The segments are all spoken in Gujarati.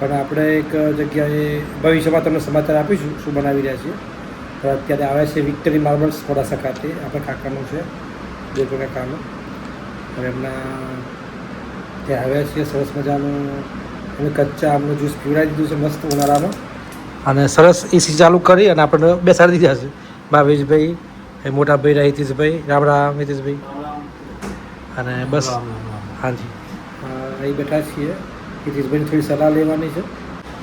પણ આપણે એક જગ્યાએ ભવિષ્યમાં તમને સમાચાર આપીશું શું બનાવી રહ્યા છીએ. તો અત્યારે આવે છે વિક્ટરી માર્બલ્સ મોડાસા ખાતે, આપણે કાકાનું છે દેવભાઈ કાકાનું. હવે એમના ત્યાં આવ્યા છીએ. સરસ મજાનું અમે કચ્ચા આમનું જ્યુસ પીવડાવી દીધું છે મસ્ત ઉનાળામાં, અને સરસ એસી ચાલુ કરી અને આપણે બેસાડી દીધા છે. ભાવેશભાઈ, એ મોટા ભાઈ હિતેશભાઈ, રામ રામ હિતેશભાઈ, અને બસ હાજી અહીં બેઠા છીએ. હિતેશભાઈની થોડી સલાહ લેવાની છે.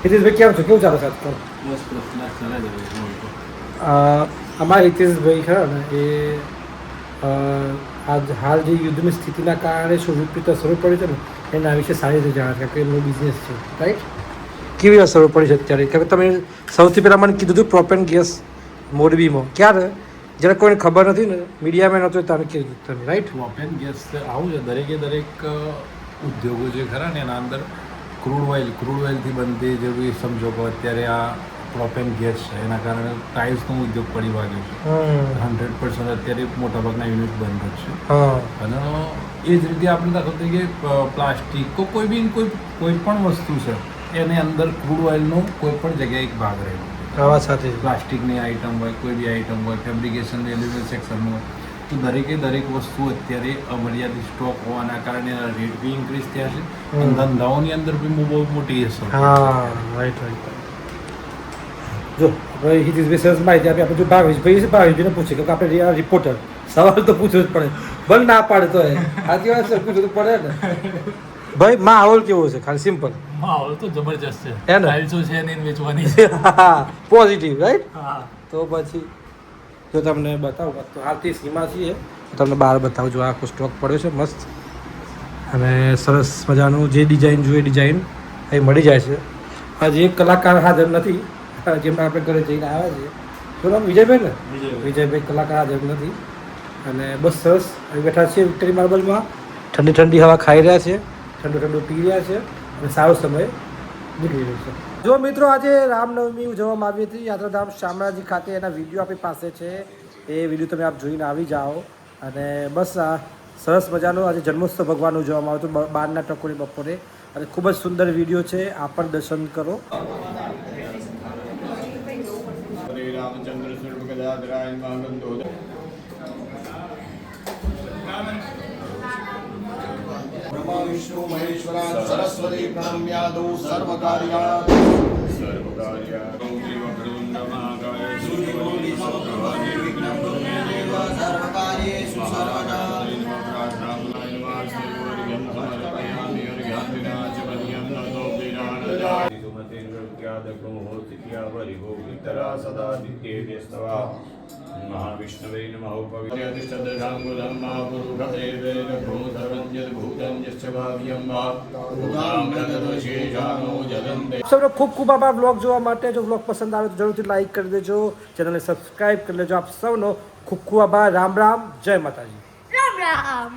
હિતેશભાઈ કેમ છો, કેવું ચાલે છે આજકાલ? અમારા હિતેશભાઈ છે ને એ આજ હાલ જે યુદ્ધની સ્થિતિના કારણે શું વિપરીત અસરો પડી છે ને એના વિશે સારી રીતે જાણ છે કે એમનો બિઝનેસ છે, રાઈટ? કેવી અસરો પડી છે અત્યારે? કારણ કે તમે સૌથી પહેલાં મને કીધું હતું પ્રોપેન ગેસ મોરબીમાં, ક્યારે જ્યારે કોઈને ખબર નથી ને, મીડિયામાં નહોતું તમે કીધું તમે, રાઈટ? પ્રોપેન ગેસ આવું છે, દરેક ઉદ્યોગો જે ખરા ને એના અંદર ક્રૂડ ઓઇલથી બનતી જે બી સમજો કે અત્યારે આ પ્રોપેન ગેસ છે એના કારણે ટાઇલ્સનો ઉદ્યોગ પડી વાગ્યો છે. 100% અત્યારે મોટાભાગના યુનિટ બંધ જ છે. અને એ જ રીતે આપણે દાખલ તરીકે પ્લાસ્ટિક કોઈ પણ વસ્તુ છે એની અંદર ક્રૂડ ઓઇલનો કોઈ પણ જગ્યાએ એક ભાગ રહેલો. આવા સાથે પ્લાસ્ટિકની આઇટમ હોય, કોઈ બી આઇટમ હોય, ફેબ્રિકેશન એલ્યુમિનિયમ સેક્શનનું હોય, તો દરેક વસ્તુ અત્યારે અમર્યાદિત સ્ટોક હોવાના કારણે રેટ બી ઇન્ક્રીઝ થયા છે. અને ધંધાઓની અંદર બી બહુ મોટી અસર. હા, રાઈટ. જો ભાઈ હિતેશભાઈ સરસ માહિતી આપી. આપણે જો ભાવેશભાઈને પૂછીએ કે આપણે રિપોર્ટર સવાલ તો પૂછવું જ પડે, બંધ ના પાડે તો આથી વાત છે, પૂછવું તો પડે ને. ભાઈ માહોલ કેવો છે? ખાલી સિમ્પલ માહોલ તો જબરજસ્ત છે. હે ને? ટાઇલ્સો છે ને વેચવાની છે. Positive, right? હા. તો પછી જો તમને બતાવું તો હાલથી સીમા છીએ, તમને બહાર બતાવું. જો આખો સ્ટોક પડ્યો છે મસ્ત, અને સરસ મજાનું જે ડિઝાઇન જોઈએ ડિઝાઇન અહીં મળી જાય છે. આજે એક કલાકાર હાજર નથી, જેમના આપણે ઘરે જઈને આવ્યા છીએ. શું નામ? વિજયભાઈ ને? વિજયભાઈ કલાકાર હાજર નથી. અને બસ સરસ અહીં બેઠા છીએ વિક્ટરી માર્બલમાં, ઠંડી હવા ખાઈ રહ્યા છે, ઠંડુ પી રહ્યા છે, અને સારો સમય નીકળી રહ્યો છે. જો મિત્રો, આજે રામનવમી ઉજવવામાં આવી હતી યાત્રાધામ શામળાજી ખાતે. એના વિડીયો આપણી પાસે છે, એ વિડીયો તમે આપ જોઈને આવી જાઓ. અને બસ આ સરસ મજાનો આજે જન્મોત્સવ ભગવાન ઉજવવામાં આવ્યો હતો 12ના ટકોરી બપોરે, અને ખૂબ જ સુંદર વિડીયો છે, આ પણ દર્શન કરો. ब्रह्मा विष्णु महेश्वरा सरस्वती प्रणम्यादो सर्वकार्याणां सर्वकार्येषु सर्वदा महाविष्णवे नमः पवित्रतिष्ठदशाङ्गुलं महापुरुषदेवेन भूतरञ्जद्भूतं यश्च भाव्यं वा भूतामृतदोषेशानो जलन्ते. સૌનો ખૂબ ખૂબ આભાર બ્લોગ જોવા માટે. જો બ્લોગ પસંદ આવે તો જરૂરથી લાઈક કરી દેજો, ચેનલને સબસ્ક્રાઈબ કરી લેજો. આપ સૌનો ખૂબ ખૂબ આભાર. રામ રામ, જય માતાજી. રામ રામ.